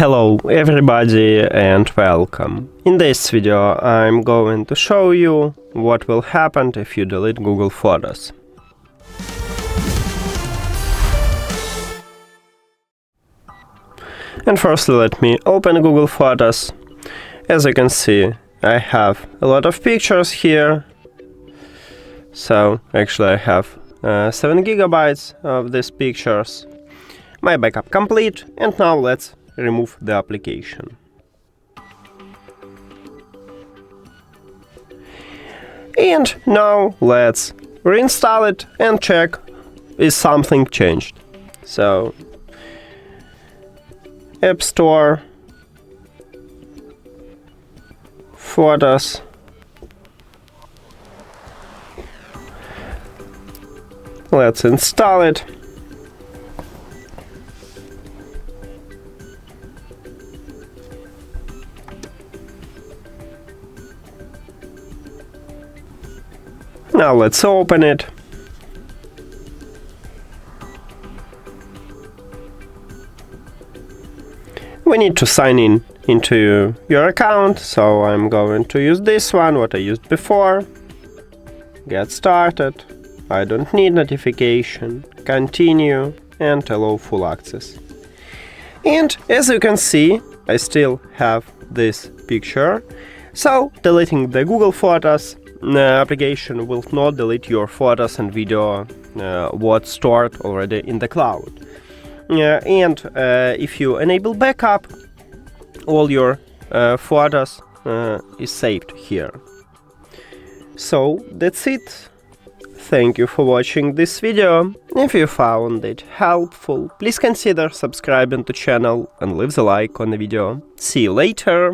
Hello everybody and welcome. In this video I'm going to show you what will happen if you delete Google Photos. And firstly let me open Google Photos. As you can see, I have a lot of pictures here. So actually I have 7 gigabytes of these pictures. My backup complete, and now let's remove the application. And now let's reinstall it and check if something changed. So App Store, Photos, let's install it. Now let's open it. We need to sign in into your account, so I'm going to use this one, what I used before. Get started. I don't need notification. Continue and allow full access. And as you can see, I still have this picture. So deleting the Google Photos application will not delete your photos and video what's stored already in the cloud. And if you enable backup, all your photos is saved here. So that's it. Thank you for watching this video. If you found it helpful, please consider subscribing to the channel and leave the like on the video. See you later!